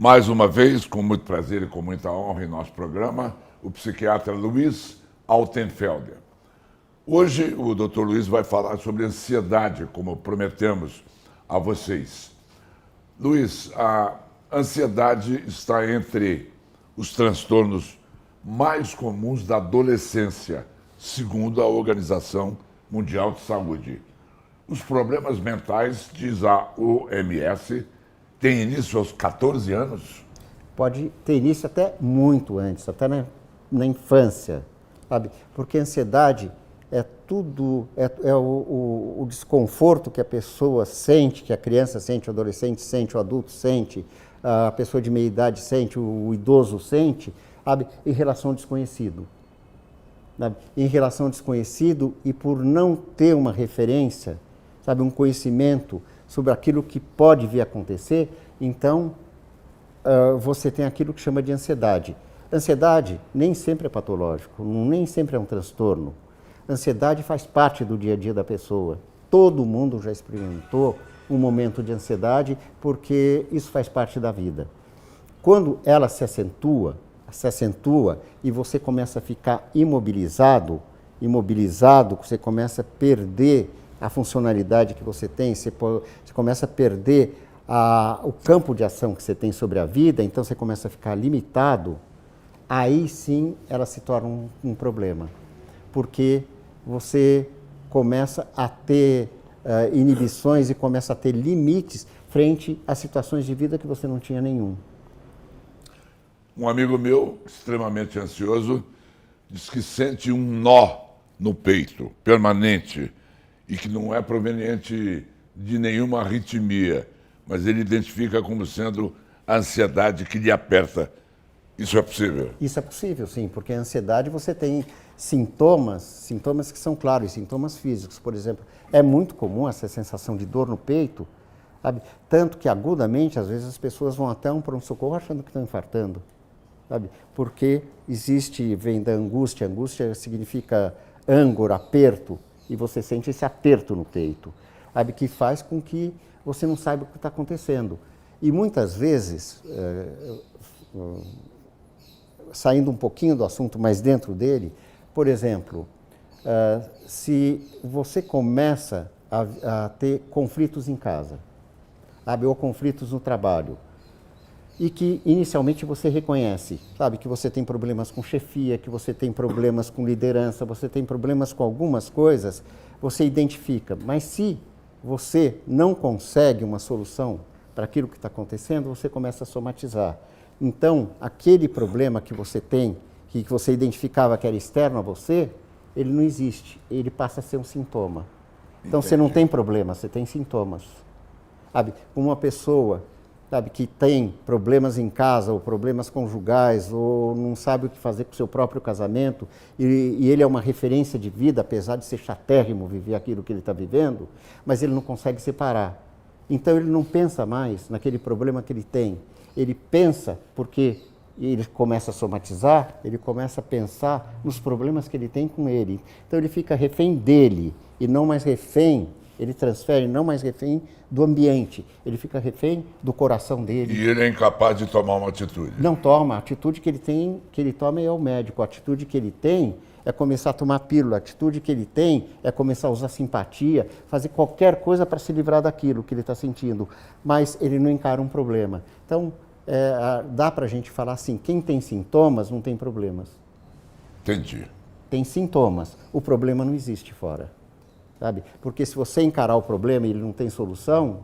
Mais uma vez, com muito prazer e com muita honra em nosso programa, o psiquiatra Luiz Altenfelder. Hoje o Dr. Luiz vai falar sobre ansiedade, como prometemos a vocês. Luiz, a ansiedade está entre os transtornos mais comuns da adolescência, segundo a Organização Mundial de Saúde. Os problemas mentais, diz a OMS, têm início aos 14 anos? Pode ter início até muito antes, até na infância, sabe? Porque a ansiedade é tudo, o desconforto que a pessoa sente, que a criança sente, o adolescente sente, o adulto sente, a pessoa de meia idade sente, o idoso sente, sabe? Em relação ao desconhecido. Sabe? Em relação ao desconhecido e por não ter uma referência, sabe, um conhecimento sobre aquilo que pode vir a acontecer, então você tem aquilo que chama de ansiedade. Ansiedade nem sempre é patológico, nem sempre é um transtorno. Ansiedade faz parte do dia a dia da pessoa. Todo mundo já experimentou um momento de ansiedade porque isso faz parte da vida. Quando ela se acentua e você começa a ficar imobilizado, você começa a perder a funcionalidade que você tem, você começa a perder o campo de ação que você tem sobre a vida, então você começa a ficar limitado, aí sim ela se torna um problema. Porque você começa a ter inibições e começa a ter limites frente a situações de vida que você não tinha nenhum. Um amigo meu, extremamente ansioso, diz que sente um nó no peito, permanente, e que não é proveniente de nenhuma arritmia, mas ele identifica como sendo a ansiedade que lhe aperta. Isso é possível? Isso é possível, sim, porque a ansiedade você tem sintomas que são claros, sintomas físicos. Por exemplo, é muito comum essa sensação de dor no peito, sabe? Tanto que agudamente, às vezes, as pessoas vão até um pronto-socorro achando que estão infartando, sabe? Porque vem da angústia, angústia significa ângor, aperto, e você sente esse aperto no peito, sabe? Que faz com que você não saiba o que está acontecendo. E muitas vezes, saindo um pouquinho do assunto, mas dentro dele, por exemplo, se você começa a ter conflitos em casa, sabe, ou conflitos no trabalho, e que inicialmente você reconhece, sabe, que você tem problemas com chefia, que você tem problemas com liderança, você tem problemas com algumas coisas, você identifica. Mas se você não consegue uma solução para aquilo que está acontecendo, você começa a somatizar. Então, aquele problema que você tem, que você identificava que era externo a você, ele não existe, ele passa a ser um sintoma. Então, Você não tem problema, você tem sintomas. Sabe, uma pessoa, sabe, que tem problemas em casa, ou problemas conjugais, ou não sabe o que fazer com o seu próprio casamento, e ele é uma referência de vida, apesar de ser chatérrimo viver aquilo que ele está vivendo, mas ele não consegue separar. Então, ele não pensa mais naquele problema que ele tem. Ele pensa porque ele começa a somatizar, ele começa a pensar nos problemas que ele tem com ele. Então ele fica refém dele e não mais refém, ele transfere não mais refém do ambiente, ele fica refém do coração dele. E ele é incapaz de tomar uma atitude? Não toma, a atitude que ele toma é o médico, a atitude que ele tem é começar a tomar pílula, a atitude que ele tem é começar a usar simpatia, fazer qualquer coisa para se livrar daquilo que ele está sentindo, mas ele não encara um problema. Então, dá para a gente falar assim, quem tem sintomas não tem problemas. Entendi. Tem sintomas, o problema não existe fora, sabe? Porque se você encarar o problema e ele não tem solução,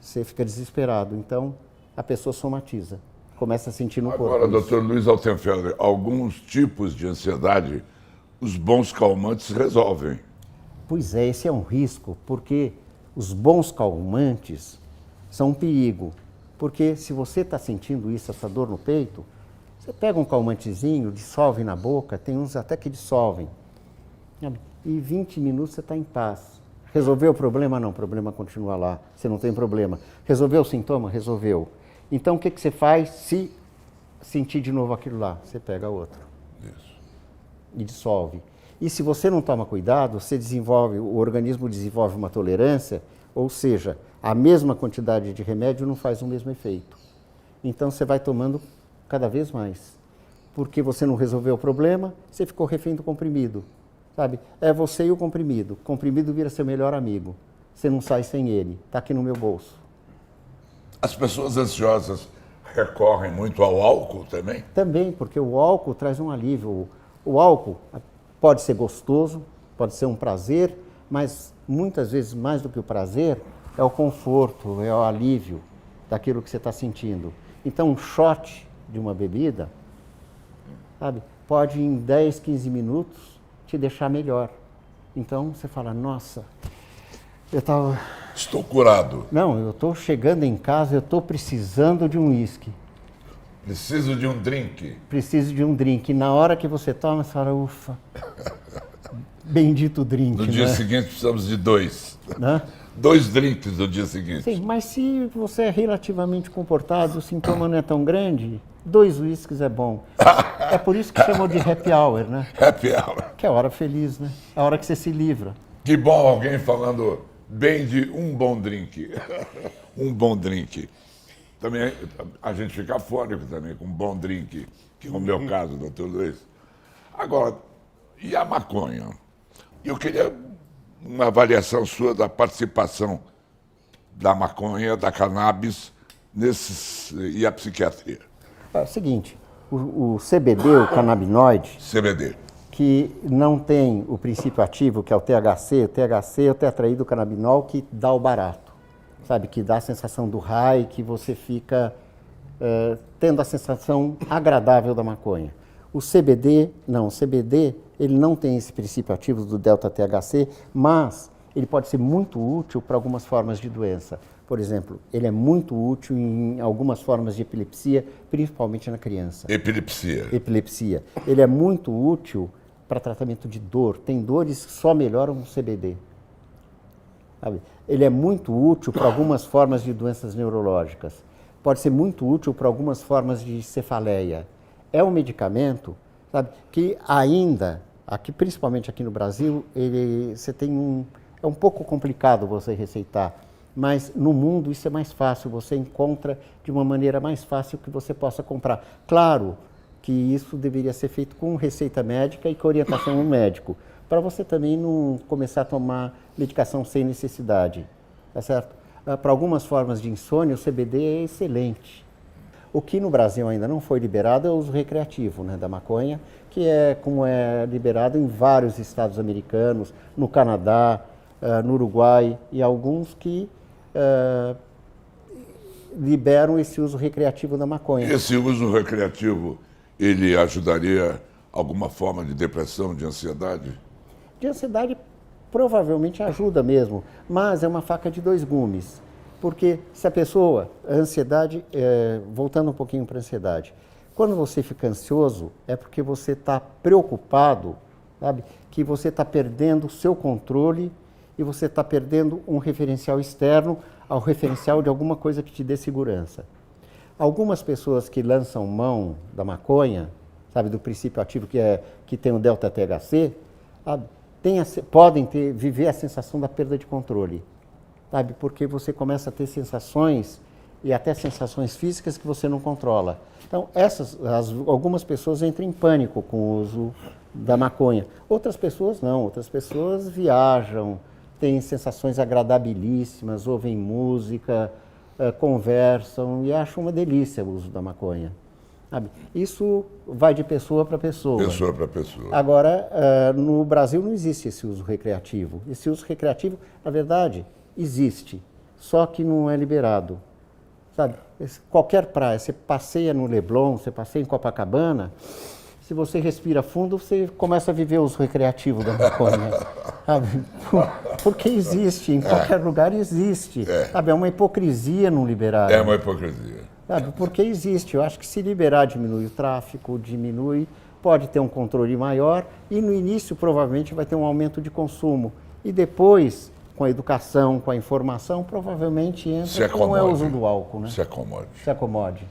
você fica desesperado, então a pessoa somatiza, começa a sentir no corpo. Agora, doutor Luiz Altenfelder, alguns tipos de ansiedade, os bons calmantes resolvem. Pois é, esse é um risco, porque os bons calmantes são um perigo. Porque se você está sentindo isso, essa dor no peito, você pega um calmantezinho, dissolve na boca, tem uns até que dissolvem. E 20 minutos você está em paz. Resolveu o problema? Não, o problema continua lá, você não tem problema. Resolveu o sintoma? Resolveu. Então o que você faz se sentir de novo aquilo lá? Você pega outro. Isso. E dissolve. E se você não toma cuidado, o organismo desenvolve uma tolerância, ou seja, a mesma quantidade de remédio não faz o mesmo efeito. Então você vai tomando cada vez mais. Porque você não resolveu o problema, você ficou refém do comprimido. Sabe? É você e o comprimido. O comprimido vira seu melhor amigo. Você não sai sem ele. Está aqui no meu bolso. As pessoas ansiosas recorrem muito ao álcool também? Também, porque o álcool traz um alívio. O álcool pode ser gostoso, pode ser um prazer, mas muitas vezes mais do que o prazer é o conforto, é o alívio daquilo que você está sentindo. Então um shot de uma bebida, sabe, pode em 10, 15 minutos te deixar melhor. Então você fala, nossa, Estou curado. Não, eu estou chegando em casa, eu estou precisando de um uísque. Preciso de um drink. Preciso de um drink. E na hora que você toma, você fala, ufa, bendito drink. No dia seguinte precisamos de 2. Né? 2 drinks no dia seguinte. Sim, mas se você é relativamente comportado, o sintoma não é tão grande, 2 uísques é bom. É por isso que chamou de happy hour, né? Happy hour. Que é a hora feliz, né? É a hora que você se livra. Que bom alguém falando bem de um bom drink. Um bom drink. Também a gente fica afônico também com um bom drink, que é o meu caso, doutor Luiz. Agora, e a maconha? Eu queria uma avaliação sua da participação da maconha, da cannabis, e a psiquiatria. É o seguinte, o CBD, o canabinoide, CBD. que não tem o princípio ativo, que é o THC é o tetraído canabinol, que dá o barato, sabe? Que dá a sensação do high, que você fica tendo a sensação agradável da maconha. O CBD, não, o CBD, ele não tem esse princípio ativo do delta-THC, mas ele pode ser muito útil para algumas formas de doença. Por exemplo, ele é muito útil em algumas formas de epilepsia, principalmente na criança. Epilepsia. Epilepsia. Ele é muito útil para tratamento de dor. Tem dores que só melhoram com CBD. Sabe? Ele é muito útil para algumas formas de doenças neurológicas. Pode ser muito útil para algumas formas de cefaleia. É um medicamento, sabe, que ainda, aqui, principalmente aqui no Brasil, é um pouco complicado você receitar, mas no mundo isso é mais fácil, você encontra de uma maneira mais fácil que você possa comprar. Claro que isso deveria ser feito com receita médica e com orientação do médico, para você também não começar a tomar medicação sem necessidade, tá certo? Para algumas formas de insônia, o CBD é excelente. O que no Brasil ainda não foi liberado é o uso recreativo, né, da maconha, que é como é liberado em vários estados americanos, no Canadá, no Uruguai e alguns que liberam esse uso recreativo da maconha. Esse uso recreativo, ele ajudaria alguma forma de depressão, de ansiedade? De ansiedade provavelmente ajuda mesmo, mas é uma faca de 2 gumes. Porque se a pessoa, a ansiedade, voltando um pouquinho para a ansiedade, quando você fica ansioso é porque você está preocupado, sabe? Que você está perdendo o seu controle e você está perdendo um referencial externo ao referencial de alguma coisa que te dê segurança. Algumas pessoas que lançam mão da maconha, sabe, do princípio ativo que tem o delta-THC, podem viver a sensação da perda de controle. Sabe, porque você começa a ter sensações e até sensações físicas que você não controla. Então, algumas pessoas entram em pânico com o uso da maconha. Outras pessoas não, outras pessoas viajam, têm sensações agradabilíssimas, ouvem música, conversam e acham uma delícia o uso da maconha. Sabe? Isso vai de pessoa para pessoa. Pessoa para pessoa. Agora, no Brasil não existe esse uso recreativo. Esse uso recreativo, na verdade, existe, só que não é liberado. Sabe? Qualquer praia, você passeia no Leblon, você passeia em Copacabana, se você respira fundo, você começa a viver o uso recreativo da maconha. Sabe? Porque existe, em qualquer lugar existe. Sabe? É uma hipocrisia não liberar. É uma hipocrisia. Sabe? Porque existe. Eu acho que se liberar diminui o tráfico, pode ter um controle maior e no início provavelmente vai ter um aumento de consumo. E depois, com a educação, com a informação, provavelmente entra como é o uso do álcool. Né? Se acomode. Se acomode.